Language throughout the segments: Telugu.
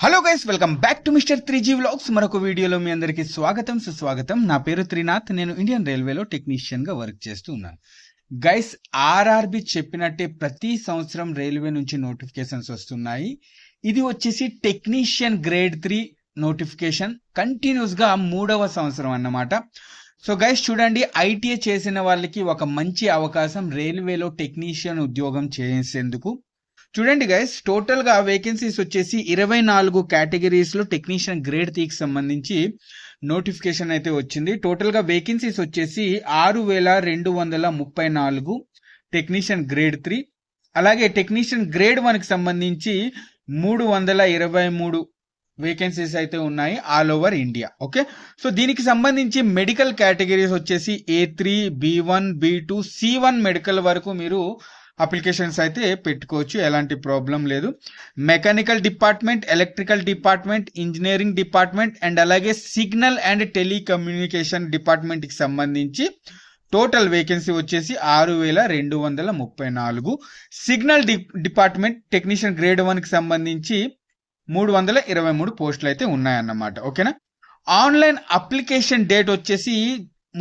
Hello guys, welcome back to mister 3G vlogs. మరొక వీడియోలో మీ అందరికీ స్వాగతం సుస్వాగతం. నా పేరు త్రినాథ్. నేను ఇండియన్ రైల్వేలో టెక్నీషియన్ గా వర్క్ చేస్తూ ఉన్నాను. గైస్, ఆర్ఆర్బి చెప్పినట్టే ప్రతి సంవత్సరం రైల్వే నుంచి నోటిఫికేషన్స్ వస్తున్నాయి. ఇది వచ్చేసి టెక్నీషియన్ గ్రేడ్ 3 నోటిఫికేషన్, కంటిన్యూస్ గా 3వ సంవత్సరం అన్నమాట. సో గైస్ చూడండి, ఐటీఐ చేసిన వాళ్ళకి ఒక మంచి అవకాశం రైల్వేలో టెక్నీషియన్ ఉద్యోగం చేసేందుకు. చూడండి గైస్, టోటల్ గా వేకెన్సీస్ వచ్చేసి 24 కేటగిరీస్ లో టెక్నీషియన్ గ్రేడ్ 3కి సంబంధించి నోటిఫికేషన్ అయితే వచ్చింది. టోటల్ గా వేకెన్సీస్ వచ్చేసి 6234 టెక్నీషియన్ గ్రేడ్ 3. అలాగే టెక్నీషియన్ గ్రేడ్ 1కి సంబంధించి 323 వేకెన్సీస్ అయితే ఉన్నాయి all over India. Okay, so దీనికి సంబంధించి మెడికల్ కేటగిరీస్ వచ్చేసి A3, B1, B2, C1 medical వరకు మీరు అప్లికేషన్స్ అయితే పెట్టుకోవచ్చు, ఎలాంటి ప్రాబ్లం లేదు. Mechanical department, electrical department, engineering department and అలాగే సిగ్నల్ అండ్ టెలికమ్యూనికేషన్ డిపార్ట్మెంట్కి సంబంధించి టోటల్ వేకెన్సీ వచ్చేసి 6234. సిగ్నల్ డిపార్ట్మెంట్ టెక్నీషియన్ గ్రేడ్ 1కి సంబంధించి 323 పోస్టులు అయితే ఉన్నాయన్నమాట. ఓకేనా, ఆన్లైన్ అప్లికేషన్ డేట్ వచ్చేసి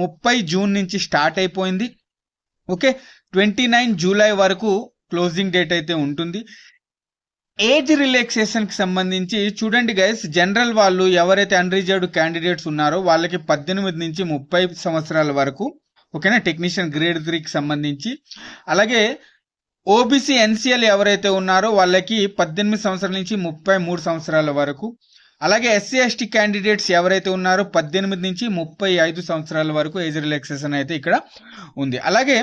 30 జూన్ నుంచి స్టార్ట్ అయిపోయింది. ఓకే, 29 జూలై వరకు క్లోజింగ్ డేట్ అయితే ఉంటుంది. ఏజ్ రిలాక్సేషన్ కి సంబంధించి చూడండి గైస్, జనరల్ వాళ్ళు ఎవరైతే అన్రిజర్వ్డ్ క్యాండిడేట్స్ ఉన్నారో వాళ్ళకి 18 నుంచి 30 సంవత్సరాల వరకు. ఓకేనా, టెక్నీషియన్ గ్రేడ్ 3కి సంబంధించి. అలాగే ఓబీసీ ఎన్సీఎల్ ఎవరైతే ఉన్నారో వాళ్ళకి 18 సంవత్సరాల నుంచి 33 సంవత్సరాల వరకు. అలాగే ఎస్సీ ఎస్టీ క్యాండిడేట్స్ ఎవరైతే ఉన్నారో 18 నుంచి 35 సంవత్సరాల వరకు ఏజ్ రిలాక్సేషన్ అయితే ఇక్కడ ఉంది. అలాగే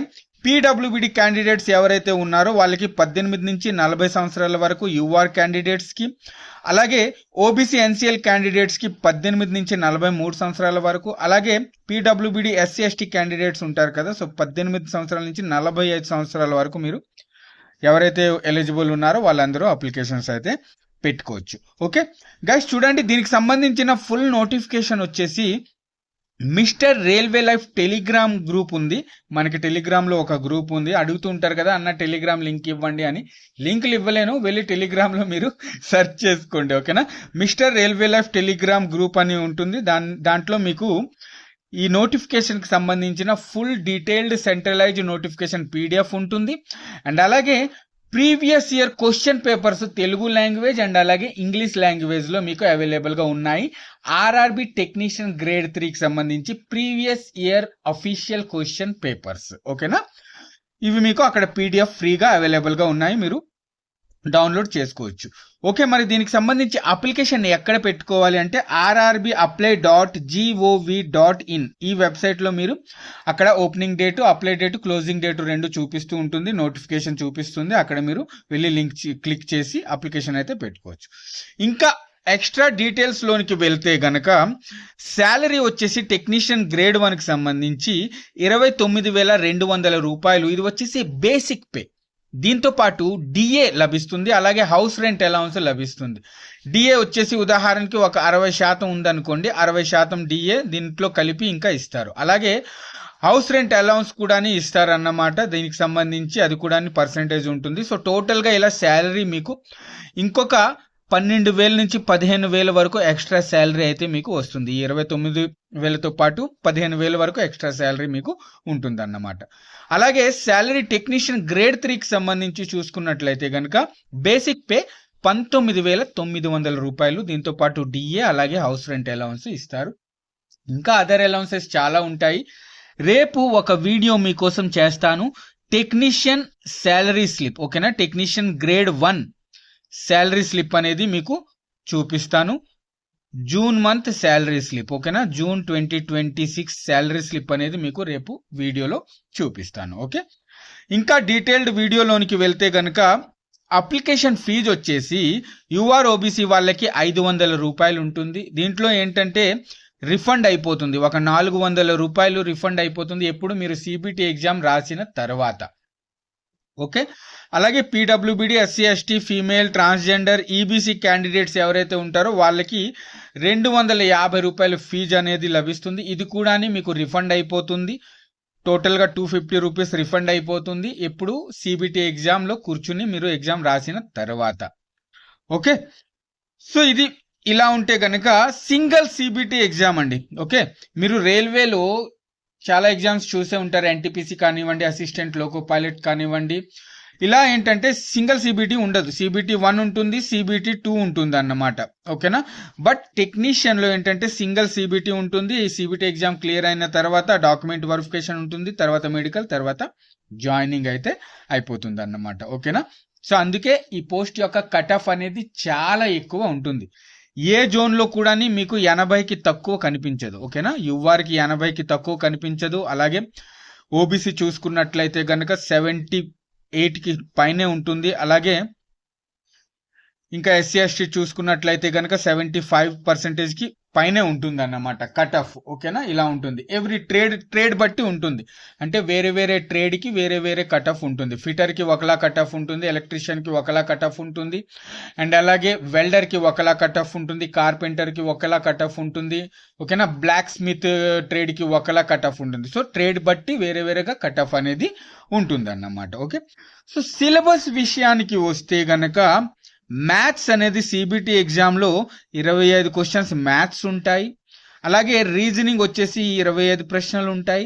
పీడబ్ల్యూబీడీ క్యాండిడేట్స్ ఎవరైతే ఉన్నారో వాళ్ళకి 18 నుంచి 40 సంవత్సరాల వరకు యూఆర్ క్యాండిడేట్స్ కి. అలాగే ఓబీసీ ఎన్సీఎల్ క్యాండిడేట్స్ కి 18 నుంచి 43 సంవత్సరాల వరకు. అలాగే పీడబ్ల్యూబీడీ ఎస్సీ ఎస్టీ క్యాండిడేట్స్ ఉంటారు కదా, సో 18 సంవత్సరాల నుంచి 45 సంవత్సరాల వరకు మీరు ఎవరైతే ఎలిజిబుల్ ఉన్నారో వాళ్ళందరూ అప్లికేషన్స్ అయితే పెట్టుకోవచ్చు. ఓకే గైస్, చూడండి దీనికి సంబంధించిన ఫుల్ నోటిఫికేషన్ వచ్చేసి mister railway life Telegram group ఉంది. మనకి టెలిగ్రామ్ లో ఒక గ్రూప్ ఉంది. అడుగుతూ ఉంటారు కదా, అన్న టెలిగ్రామ్ లింక్ ఇవ్వండి అని. లింకులు ఇవ్వలేను, వెళ్ళి టెలిగ్రామ్ లో మీరు సెర్చ్ చేసుకోండి. ఓకేనా, mister railway life Telegram group అని ఉంటుంది. దాంట్లో మీకు ఈ నోటిఫికేషన్ కి సంబంధించిన full detailed centralised notification PDF ఉంటుంది. అండ్ అలాగే previous year question papers Telugu language and అలాగే ఇంగ్లీష్ లాంగ్వేజ్ లో మీకు అవైలబుల్ గా ఉన్నాయి. ఆర్ఆర్బి టెక్నీషియన్ గ్రేడ్ 3కి సంబంధించి previous year official question papers. ఓకేనా, ఇవి మీకు అక్కడ PDF ఫ్రీగా అవైలబుల్ గా ఉన్నాయి, మీరు డౌన్లోడ్ చేసుకోవచ్చు. ఓకే, మరి దీనికి సంబంధించి అప్లికేషన్ ఎక్కడ పెట్టుకోవాలి అంటే rrbapply.gov.in ఈ వెబ్సైట్ లో మీరు అక్కడ opening date, apply date, closing date రెండు చూపిస్తూ ఉంటుంది, నోటిఫికేషన్ చూపిస్తుంది. అక్కడ మీరు వెళ్ళి లింక్ క్లిక్ చేసి అప్లికేషన్ అయితే పెట్టుకోవచ్చు. ఇంకా ఎక్స్ట్రా డీటెయిల్స్ లోనికి వెళ్తే గనక శాలరీ వచ్చేసి టెక్నీషియన్ గ్రేడ్ 1కి సంబంధించి 29,200 రూపాయలు. ఇది వచ్చేసి బేసిక్ పే. దీంతో పాటు డిఏ లభిస్తుంది, అలాగే హౌస్ రెంట్ అలౌన్స్ లభిస్తుంది. డిఏ వచ్చేసి ఉదాహరణకి ఒక 60% ఉందనుకోండి, 60% డిఏ దీంట్లో కలిపి ఇంకా ఇస్తారు. అలాగే హౌస్ రెంట్ అలౌన్స్ కూడా ఇస్తారన్నమాట. దీనికి సంబంధించి అది కూడా పర్సెంటేజ్ ఉంటుంది. సో టోటల్ గా ఇలా శాలరీ మీకు ఇంకొక 12,000 నుంచి 15,000 వరకు ఎక్స్ట్రా శాలరీ అయితే మీకు వస్తుంది. 29,000తో పాటు 15,000 వరకు ఎక్స్ట్రా శాలరీ మీకు ఉంటుంది అన్నమాట. అలాగే శాలరీ టెక్నీషియన్ గ్రేడ్ 3కి సంబంధించి చూసుకున్నట్లయితే కనుక బేసిక్ పే 19,900 రూపాయలు. దీంతో పాటు డిఏ అలాగే హౌస్ రెంట్ అలౌన్స్ ఇస్తారు. ఇంకా అదర్ అలౌన్సెస్ చాలా ఉంటాయి. రేపు ఒక వీడియో మీకోసం చేస్తాను, టెక్నీషియన్ శాలరీ స్లిప్. ఓకేనా, టెక్నీషియన్ గ్రేడ్ 1 శాలరీ స్లిప్ అనేది మీకు చూపిస్తాను. June month salary slip. ఓకేనా, జూన్ 2026 శాలరీ స్లిప్ అనేది మీకు రేపు వీడియోలో చూపిస్తాను. ఓకే, ఇంకా డీటెయిల్డ్ వీడియోలోనికి వెళ్తే కనుక అప్లికేషన్ ఫీజు వచ్చేసి యూఆర్ ఓబీసీ వాళ్ళకి 500 రూపాయలు ఉంటుంది. దీంట్లో ఏంటంటే రిఫండ్ అయిపోతుంది, ఒక 400 రూపాయలు రిఫండ్ అయిపోతుంది ఎప్పుడు మీరు CBT ఎగ్జామ్ రాసిన తర్వాత. ఓకే, అలాగే PWBD SC ST female transgender EBC candidates ఎవరైతే ఉంటారో వాళ్ళకి 250 రూపాయల ఫీజు అనేది లభిస్తుంది. ఇది కూడా మీకు రిఫండ్ అయిపోతుంది. టోటల్ గా 250 రూపీస్ రిఫండ్ అయిపోతుంది ఎప్పుడు CBT ఎగ్జామ్ లో కూర్చుని మీరు ఎగ్జామ్ రాసిన తర్వాత. ఓకే, సో ఇది ఇలా ఉంటే గనక సింగిల్ సిబిటి ఎగ్జామ్ అండి. ఓకే, మీరు రైల్వేలో చాలా ఎగ్జామ్స్ చూసే ఉంటారు, ఎన్టీపీసీ కానివ్వండి, అసిస్టెంట్ లోకో పైలట్ కానివ్వండి. ఇలా ఏంటంటే సింగిల్ సిబిటి ఉండదు, సిబిటి 1 ఉంటుంది, సిబిటి 2 ఉంటుంది అన్నమాట. ఓకేనా, బట్ టెక్నీషియన్ లో ఏంటంటే సింగిల్ సిబిటి ఉంటుంది. ఈ సిబిటి ఎగ్జామ్ క్లియర్ అయిన తర్వాత డాక్యుమెంట్ వెరిఫికేషన్ ఉంటుంది, తర్వాత మెడికల్, తర్వాత జాయినింగ్ అయితే అయిపోతుంది అన్నమాట. ఓకేనా, సో అందుకే ఈ పోస్ట్ యొక్క కట్ ఆఫ్ అనేది చాలా ఎక్కువ ఉంటుంది. ఏ జోన్ లో కూడా మీకు 80కి తక్కువ కనిపించదు. ఓకేనా, యువారికి 80కి తక్కువ కనిపించదు. అలాగే ఓబీసీ చూసుకున్నట్లయితే గనక 78కి పైనే ఉంటుంది. అలాగే ఇంకా ఎస్సీ ఎస్టీ చూసుకున్నట్లయితే గనక 75% పైనే ఉంటుంది అన్నమాట కట్ ఆఫ్. ఓకేనా, ఇలా ఉంటుంది. ఎవ్రీ ట్రేడ్ బట్టి ఉంటుంది, అంటే వేరే వేరే ట్రేడ్ కి వేరే వేరే కట్ ఆఫ్ ఉంటుంది. ఫిటర్ కి ఒకలా కట్ ఆఫ్ ఉంటుంది, ఎలక్ట్రీషియన్ కి ఒకలా కట్ ఆఫ్ ఉంటుంది, అండ్ అలాగే వెల్డర్ కి ఒకలా కట్ ఆఫ్ ఉంటుంది, కార్పెంటర్ కి ఒకలా కట్ ఆఫ్ ఉంటుంది. ఓకేనా, బ్లాక్ స్మిత్ ట్రేడ్ కి ఒకలా కట్ ఆఫ్ ఉంటుంది. సో ట్రేడ్ బట్టి వేరే వేరేగా కట్ ఆఫ్ అనేది ఉంటుంది అన్నమాట. ఓకే, సో సిలబస్ విషయానికి వస్తే గనక మ్యాథ్స్ అనేది సిబిటి ఎగ్జామ్ లో 25 క్వశ్చన్స్ మ్యాథ్స్ ఉంటాయి. అలాగే రీజనింగ్ వచ్చేసి 25 ప్రశ్నలు ఉంటాయి.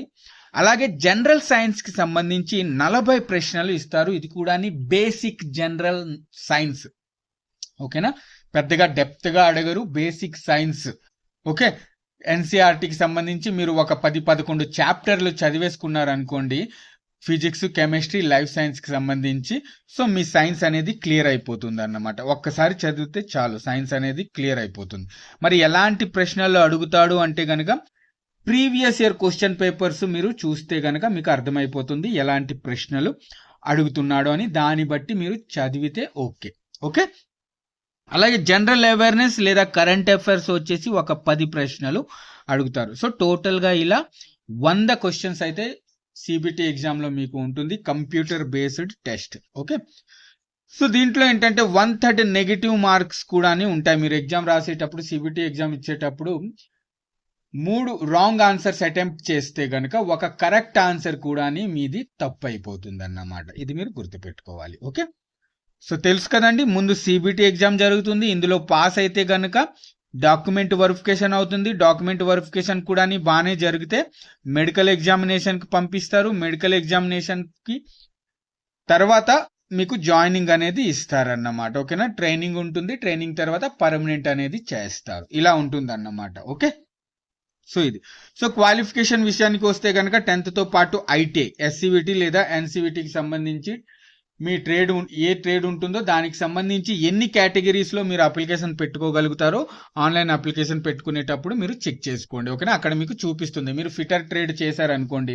అలాగే జనరల్ సైన్స్ కి సంబంధించి 40 ప్రశ్నలు ఇస్తారు. ఇది కూడా బేసిక్ జనరల్ సైన్స్. ఓకేనా, పెద్దగా డెప్త్ గా అడగరు, బేసిక్ సైన్స్. ఓకే, ఎన్సీఆర్టీకి సంబంధించి మీరు ఒక 10-11 చాప్టర్లు చదివేసుకున్నారు అనుకోండి, ఫిజిక్స్, కెమిస్ట్రీ, లైఫ్ సైన్స్ కి సంబంధించి, సో మీ సైన్స్ అనేది క్లియర్ అయిపోతుంది అన్నమాట. ఒక్కసారి చదివితే చాలు, సైన్స్ అనేది క్లియర్ అయిపోతుంది. మరి ఎలాంటి ప్రశ్నలు అడుగుతాడు అంటే గనక ప్రీవియస్ ఇయర్ క్వశ్చన్ పేపర్స్ మీరు చూస్తే గనక మీకు అర్థమైపోతుంది ఎలాంటి ప్రశ్నలు అడుగుతున్నాడు అని. దాన్ని బట్టి మీరు చదివితే ఓకే. ఓకే, అలాగే జనరల్ అవేర్నెస్ లేదా కరెంట్ అఫైర్స్ వచ్చేసి ఒక 10 ప్రశ్నలు అడుగుతారు. సో టోటల్ గా ఇలా 100 క్వశ్చన్స్ అయితే సిబిటి ఎగ్జామ్ లో మీకు ఉంటుంది, computer based test. Okay, so దీంట్లో ఏంటంటే 130 నెగిటివ్ మార్క్స్ కూడా ఉంటాయి. మీరు ఎగ్జామ్ రాసేటప్పుడు, సిబిటి ఎగ్జామ్ ఇచ్చేటప్పుడు 3 రాంగ్ ఆన్సర్స్ అటెంప్ట్ చేస్తే గనక ఒక కరెక్ట్ ఆన్సర్ కూడా మీది తప్పు అయిపోతుంది అన్నమాట. ఇది మీరు గుర్తుపెట్టుకోవాలి. ఓకే, సో తెలుసు కదండి, ముందు సిబిటి ఎగ్జామ్ జరుగుతుంది. ఇందులో పాస్ అయితే గనక డాక్యుమెంట్ వెరిఫికేషన్ అవుతుంది. డాక్యుమెంట్ వెరిఫికేషన్ కూడా బాగానే జరిగితే మెడికల్ ఎగ్జామినేషన్ కి పంపిస్తారు. మెడికల్ ఎగ్జామినేషన్ కి తర్వాత మీకు జాయినింగ్ అనేది ఇస్తారన్నమాట. ఓకేనా, ట్రైనింగ్ ఉంటుంది, ట్రైనింగ్ తర్వాత పర్మనెంట్ అనేది చేస్తారు. ఇలా ఉంటుంది అన్నమాట. ఓకే, సో ఇది. సో క్వాలిఫికేషన్ విషయానికి వస్తే కనుక 10th తో పాటు ఐటీఐ, ఎస్సీవిటీ లేదా ఎన్సీవిటీకి సంబంధించి మీ ట్రేడ్ ఏ ట్రేడ్ ఉంటుందో దానికి సంబంధించి ఎన్ని కేటగిరీస్ లో మీరు అప్లికేషన్ పెట్టుకోగలుగుతారో ఆన్లైన్ అప్లికేషన్ పెట్టుకునేటప్పుడు మీరు చెక్ చేసుకోండి. ఓకేనా, అక్కడ మీకు చూపిస్తుంది. మీరు ఫిటర్ ట్రేడ్ చేశారనుకోండి,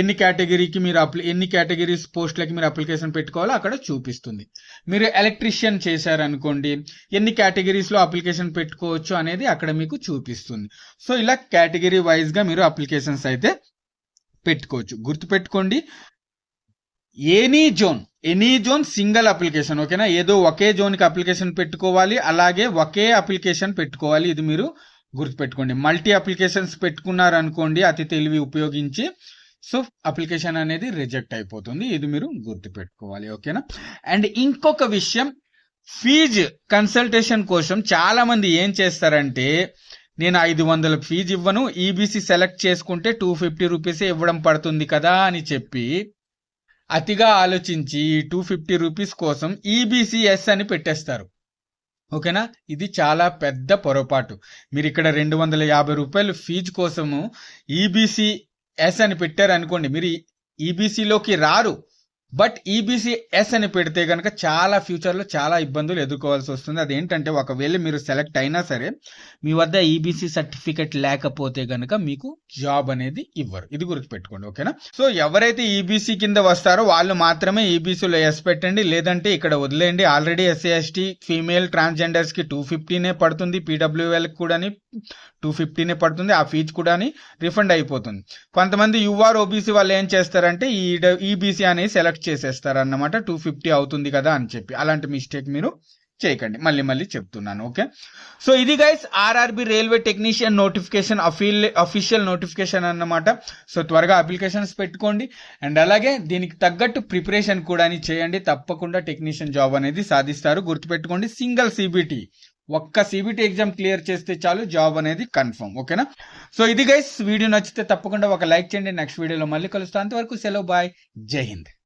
ఎన్ని కేటగిరీకి మీరు ఎన్ని కేటగిరీస్ పోస్టులకి మీరు అప్లికేషన్ పెట్టుకోవాలో అక్కడ చూపిస్తుంది. మీరు ఎలక్ట్రీషియన్ చేశారనుకోండి, ఎన్ని కేటగిరీస్ లో అప్లికేషన్ పెట్టుకోవచ్చు అనేది అక్కడ మీకు చూపిస్తుంది. సో ఇలా కేటగిరీ వైజ్ గా మీరు అప్లికేషన్స్ అయితే పెట్టుకోవచ్చు. గుర్తుపెట్టుకోండి, ఎనీ జోన్ సింగిల్ అప్లికేషన్. ఓకేనా, ఏదో ఒకే జోన్ కి అప్లికేషన్ పెట్టుకోవాలి, అలాగే ఒకే అప్లికేషన్ పెట్టుకోవాలి. ఇది మీరు గుర్తుపెట్టుకోండి. మల్టీ అప్లికేషన్స్ పెట్టుకున్నారు అనుకోండి అతి తెలివి ఉపయోగించి, సో అప్లికేషన్ అనేది రిజెక్ట్ అయిపోతుంది. ఇది మీరు గుర్తుపెట్టుకోవాలి. ఓకేనా, అండ్ ఇంకొక విషయం, ఫీజు కన్సల్టేషన్ కోసం చాలా మంది ఏం చేస్తారంటే, నేను 500 ఫీజు ఇవ్వను, ఈబీసీ సెలెక్ట్ చేసుకుంటే 250 రూపీసే ఇవ్వడం పడుతుంది కదా అని చెప్పి అతిగా ఆలోచించి 250 రూపీస్ కోసం ఈబీసీఎస్ అని పెట్టేస్తారు. ఓకేనా, ఇది చాలా పెద్ద పొరపాటు. మీరు ఇక్కడ 250 రూపాయలు ఫీజు కోసము ఈబీసీఎస్ అని పెట్టారు అనుకోండి, మీరు ఈబీసీలోకి రారు. బట్ ఈబీసీఎస్ అని పెడితే కనుక చాలా ఫ్యూచర్ లో చాలా ఇబ్బందులు ఎదుర్కోవాల్సి వస్తుంది. అదేంటంటే, ఒకవేళ మీరు సెలెక్ట్ అయినా సరే మీ వద్ద ఈబీసీ సర్టిఫికెట్ లేకపోతే గనక మీకు జాబ్ అనేది ఇవ్వరు. ఇది గుర్తుపెట్టుకోండి. ఓకేనా, సో ఎవరైతే ఈబీసీ కింద వస్తారో వాళ్ళు మాత్రమే ఈబీసీలో ఎస్ పెట్టండి, లేదంటే ఇక్కడ వదిలేయండి. Already SC ST female transgenders కి 250 పడుతుంది, పీడబ్ల్యూఎల్ కూడా 250 పడుతుంది. ఆ ఫీజు కూడా రిఫండ్ అయిపోతుంది. కొంతమంది యూఆర్ ఓబీసీ వాళ్ళు ఏం చేస్తారంటే ఈబీసీ అనేది సెలెక్ట్ చేసేస్తారు అన్నమాట, 250 అవుతుంది కదా అని చెప్పి. అలాంటి మిస్టేక్ మీరు చేయకండి, మళ్ళీ చెప్తున్నాను. ఓకే, సో ఇది guys RRB railway technician notification official notification అన్నమాట. సో త్వరగా అప్లికేషన్స్ పెట్టుకోండి, అండ్ అలాగే దీనికి తగ్గట్టు ప్రిపరేషన్ కూడా చేయండి. తప్పకుండా టెక్నీషియన్ జాబ్ అనేది సాధిస్తారు. గుర్తుపెట్టుకోండి, సింగిల్ సిబిటి ఒక్క సిబిటి ఎగ్జామ్ క్లియర్ చేస్తే చాలు, జాబ్ అనేది కన్ఫర్మ్. ఓకేనా? సో ఇది గైస్, వీడియో నచ్చితే తప్పకుండా ఒక లైక్ చేయండి. నెక్స్ట్ వీడియోలో మళ్ళీ కలుస్తాను. అంతవరకు సెలవు, బాయ్, జై హింద్.